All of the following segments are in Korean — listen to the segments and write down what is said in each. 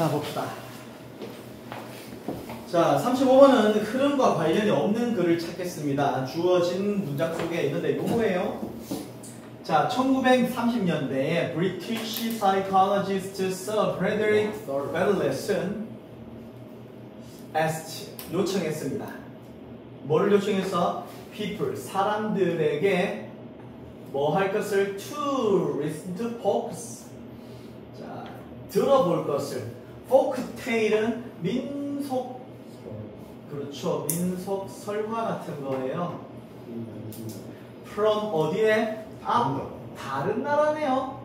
자, 봅시다. 자, 35번은 흐름과 관련이 없는 글을 찾겠습니다. 주어진 문장 속에 있는데 요거예요. 자, 1930년대에 British psychologist Sir Frederick Wallace는 요청했습니다. 뭐를 요청해서? people, 사람들에게 뭐 할 것을 to listen to folks. 자, 들어볼 것을. folktale은 민속, 그렇죠. 민속 설화 같은 거예요. from 어디에? 다른 나라네요.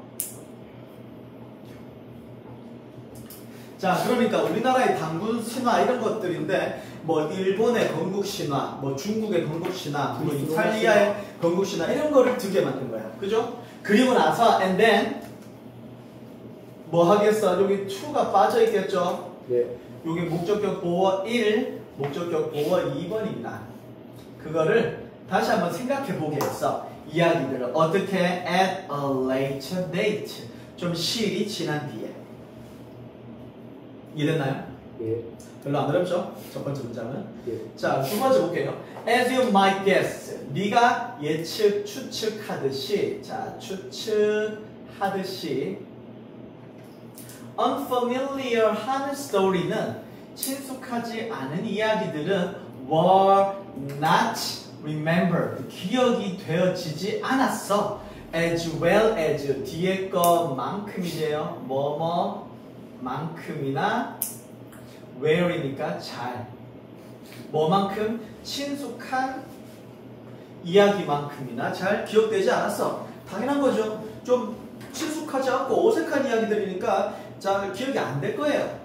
자, 그러니까 우리나라의 당군 신화 이런 것들인데 뭐 일본의 건국 신화, 뭐 중국의 건국 신화, 뭐 이탈리아의 건국 신화 이런 거를 두개 만든 거야. 그죠? 그리고 나서 and then 뭐 하겠어? 여기 to가 빠져 있겠죠? 네. 여기 목적격 보어 1, 목적격 보어 2번입니다. 그거를 다시 한번 생각해 보게 했어. 이야기들을 어떻게 at a later date, 좀 시일이 지난 뒤에. 이해됐나요? 예. 별로 안 어렵죠? 첫 번째 문장은. 예. 자, 두 번째 볼게요. As you might guess, 네가 예측, 추측하듯이, 자, 추측하듯이 unfamiliar story는 친숙하지 않은 이야기들은 were not remembered, 기억이 되어지지 않았어. as well as 뒤에 것만큼이래요. 뭐뭐만큼이나 where이니까 잘. 뭐만큼? 친숙한 이야기만큼이나 잘 기억되지 않았어. 당연한 거죠. 좀 친숙하지 않고 어색한 이야기들이니까 잘 기억이 안 될 거예요.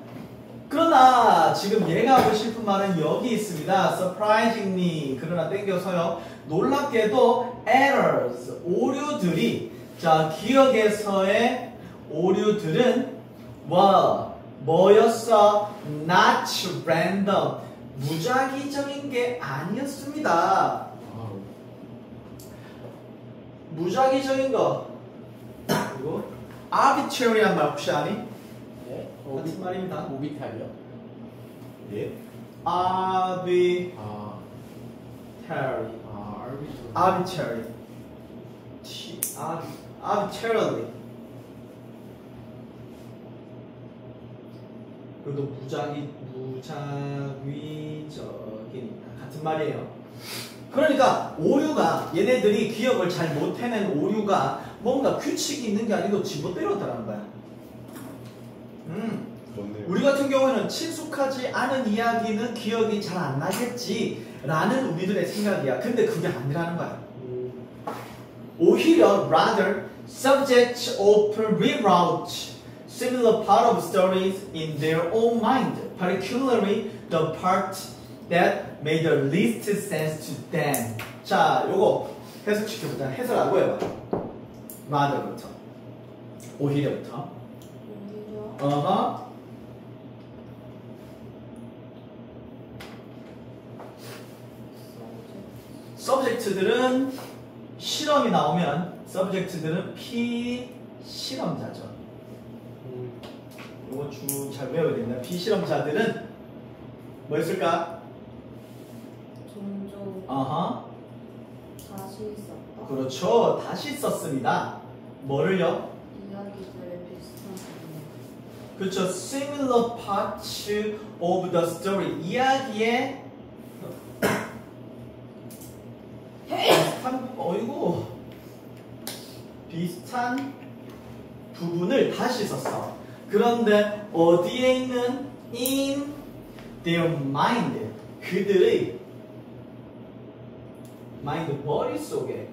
그러나 지금 얘가 하고 싶은 말은 여기 있습니다. surprisingly. 그러나 땡겨서요. 놀랍게도 errors, 오류들이, 자, 기억에서의 오류들은 뭐였어? not random. 무작위적인 게 아니었습니다. 무작위적인 거. 그리고 arbitrary란 말 혹시 아니? 네. 같은 말입니다. 오비탈이요? 예. arbitrary. arbitrarily. 그것도 무작위적이니까 같은 말이에요. 그러니까 오류가, 얘네들이 기억을 잘 못해낸 오류가 뭔가 규칙이 있는 게 아니고 지멋대로였다는 거야. 우리 같은 경우에는 친숙하지 않은 이야기는 기억이 잘 안 나겠지 라는 우리들의 생각이야. 근데 그게 아니라는 거야. 오히려 rather subjects often reroute similar part of stories in their own mind, particularly the part that made the least sense to them. 자, 요거 해석 시켜보자. 해석하고 해봐. rather부터, 오히려부터. subject들은 실험이 나오면 subject들은 피실험자죠. 이거 쭉 잘 외워야 됩니다. 피실험자들은 뭐였을까? 종종 다시 썼다. 그렇죠. 다시 썼습니다. 뭐를요? 이야기들의 비슷한 부분. 그렇죠. similar parts of the story. 이야기의 비슷한 부분을 다시 썼어. 그런데 어디에 있는? in their mind. 그들의 마인드, 머릿속에.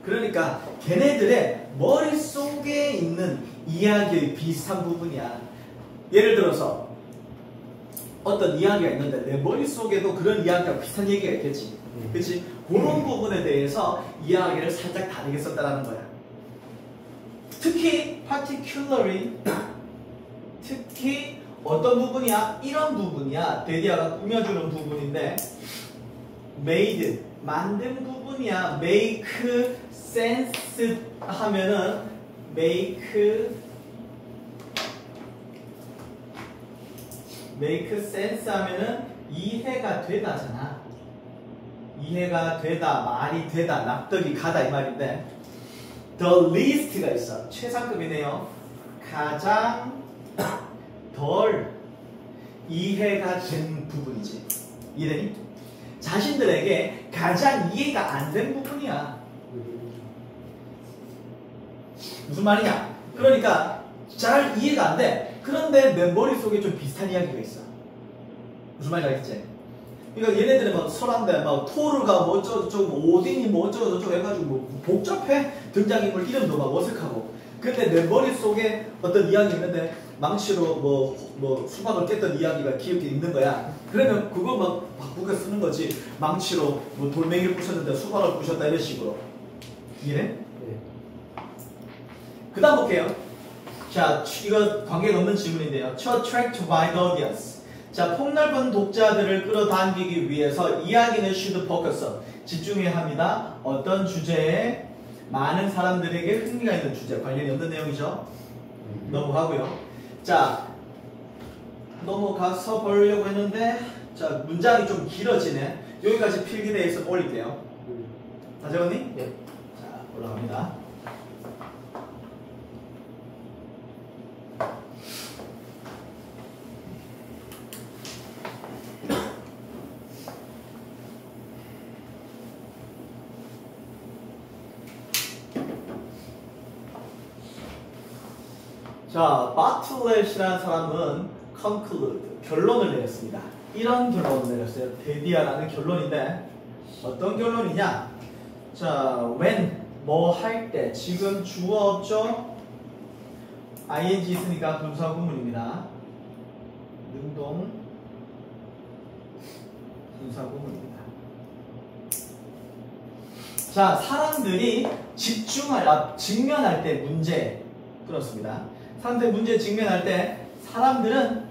그러니까 걔네들의 머릿속에 있는 이야기의 비슷한 부분이야. 예를 들어서 어떤 이야기가 있는데 내 머릿속에도 그런 이야기가 비슷한 얘기가 있겠지. 그치? 그런 부분에 대해서 이야기를 살짝 다르게 썼다는 거야. 특히 particularly, 특히 어떤 부분이야? 이런 부분이야. 데디아가 꾸며주는 부분인데 made, 만든 부분이야. make sense 하면은 make make sense 하면은 이해가 되다잖아. 이해가 되다, 말이 되다, 납득이 가다 이 말인데 the least가 있어. 최상급이네요. 가장 덜 이해가 된 부분이지. 이해되니? 자신들에게 가장 이해가 안 된 부분이야. 무슨 말이냐? 그러니까 잘 이해가 안 돼. 그런데 내 머릿속에 좀 비슷한 이야기가 있어. 무슨 말인지 알겠지? 그러니까 얘네들은 막 설한데 막 토르가 뭐 어쩌고 오딘이 뭐 어쩌고 저쩌고 해가지고 뭐 복잡해. 등장인물 이름도 막 어색하고. 근데 내 머릿속에 어떤 이야기 있는데 망치로 뭐 수박을 깼던 이야기가 기억에 있는 거야. 그러면 그거 막 바꾸게 쓰는 거지. 망치로 뭐 돌멩이를 부셨는데 수박을 부셨다 이런 식으로. 이해해? 네. 그 다음 볼게요. 자, 이거 관계가 없는 질문인데요. To attract wide audience. 자, 폭넓은 독자들을 끌어당기기 위해서 이야기는 should focus. 집중해야 합니다. 어떤 주제에 많은 사람들에게 흥미가 있는 주제, 관련이 없는 내용이죠. 넘어가고요. 자, 넘어가서 보려고 했는데 자, 문장이 좀 길어지네. 여기까지 필기대에 있어 올릴게요. 다 적었니? 네. 자, 올라갑니다. 자, 바틀렛이라는 사람은 conclude, 결론을 내렸습니다. 이런 결론을 내렸어요. 데디아라는 결론인데 어떤 결론이냐? 자, when, 뭐 할 때, 지금 주어 없죠? ing 있으니까 분사구문입니다. 능동 분사구문입니다. 자, 사람들이 직면할 때 문제, 그렇습니다. 사람들 문제 직면할 때 사람들은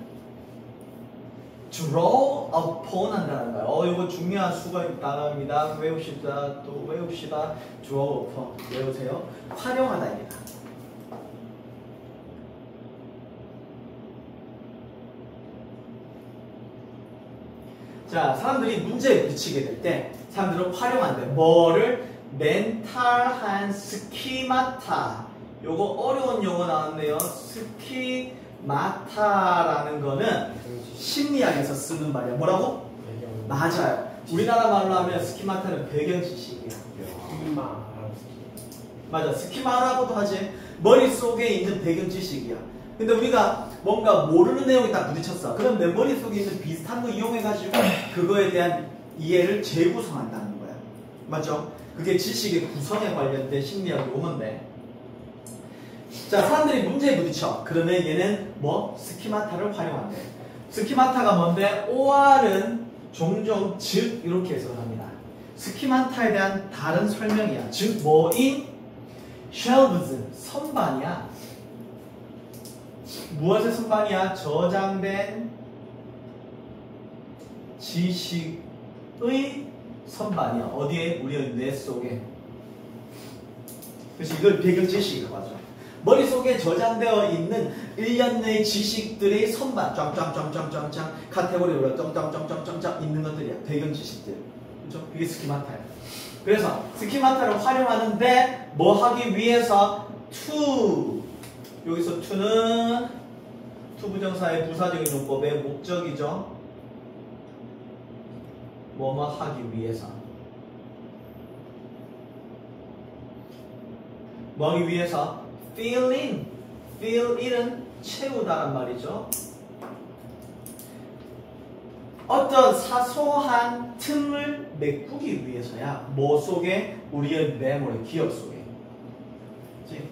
draw upon 한다는 거예요. 이거 중요한 수가 단어입니다. 외웁시다. 또 외웁시다. draw upon. 외우세요. 활용하다입니다. 자, 사람들이 문제에 부딪히게 될 때 사람들은 활용한대. 뭐를? 멘탈한 스키마타. 요거 어려운 용어 나왔네요. 스키마타라는 거는 심리학에서 쓰는 말이야. 뭐라고? 맞아요. 우리나라 말로 하면 스키마타는 배경지식이야. 맞아. 스키마라고도 하지. 머릿속에 있는 배경지식이야. 근데 우리가 뭔가 모르는 내용이 딱 부딪혔어. 그럼 내 머릿속에 있는 비슷한 거 이용해가지고 그거에 대한 이해를 재구성한다는 거야. 맞죠? 그게 지식의 구성에 관련된 심리학 용어인데 자, 사람들이 문제에 부딪혀. 그러면 얘는 뭐? 스키마타를 활용한대. 스키마타가 뭔데? OR은 종종 즉 이렇게 해석을 합니다. 스키마타에 대한 다른 설명이야. 즉 뭐인? shelves, 선반이야. 무엇의 선반이야? 저장된 지식의 선반이야. 어디에? 우리의 뇌 속에. 그래서 이걸 배경지식이라고 하죠. 머릿속에 저장되어 있는 1년 내 지식들의 선반 짱짱짱짱짱짱 카테고리로 짱짱짱짱짱 있는 것들이야. 배경 지식들. 그렇죠? 그게 스키마타야. 그래서 스키마타를 활용하는데 뭐 하기 위해서 to 여기서 to는 투부정사의 부사적인 용법의 목적이죠. 뭐뭐 하기 위해서. 뭐 하기 위해서? fill in은 채우다란 말이죠. 어떤 사소한 틈을 메꾸기 위해서야. 뭐 속에? 우리의 메모리, 기억 속에. 그치?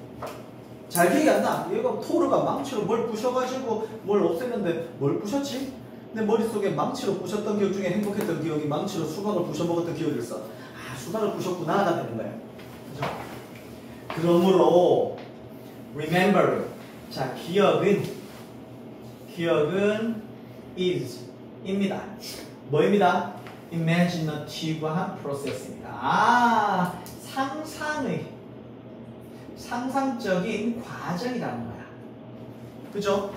잘 기억이 안 나. 얘가 토르가 망치로 뭘 부셔가지고 뭘 없앴는데 뭘 부셨지? 내 머릿속에 망치로 부셨던 기억 중에 행복했던 기억이 망치로 수박을 부셔먹었던 기억이 있어. 아, 수박을 부셨구나가 되는 거야. 그죠? 그러므로 remember. 자, 기억은 is 입니다. 뭐입니다? imaginative한 프로세스입니다. 아, 상상적인 과정이라는 거야. 그죠?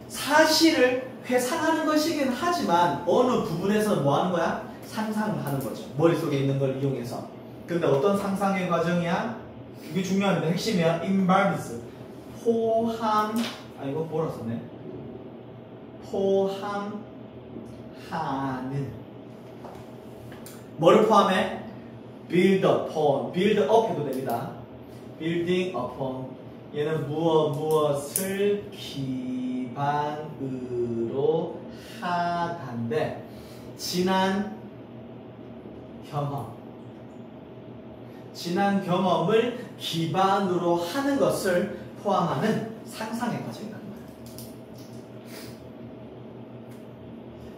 사실을 회상하는 것이긴 하지만 어느 부분에서 뭐 하는 거야? 상상을 하는 거죠. 머릿속에 있는 걸 이용해서. 근데 어떤 상상의 과정이야? 이게 중요합니다. 핵심이야. involves. 포함, 이거 뭐라 썼네? 포함하는. 뭐를 포함해? build upon. build up 해도 됩니다. building upon. 얘는 무엇을 기반으로 하단데 지난 경험을 기반으로 하는 것을 포함하는 상상의 과정이라는 거예요.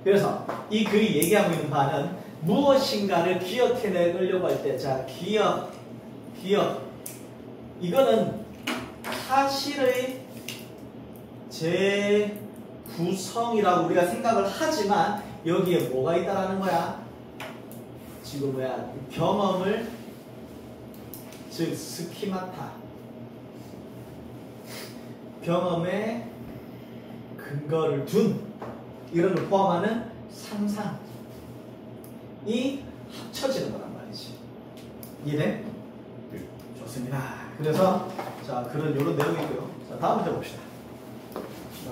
그래서 이 글이 얘기하고 있는 바는 무엇인가를 기억해내려고 할 때, 자, 기억. 이거는 사실의 재구성이라고 우리가 생각을 하지만 여기에 뭐가 있다라는 거야? 지금 뭐야? 경험을, 즉 스키마타, 경험에 근거를 둔 이런 걸 포함하는 상상이 합쳐지는 거란 말이지. 이해돼? 좋습니다. 그래서 자, 그런 이런 내용이고요. 자, 다음 문제 봅시다. 자,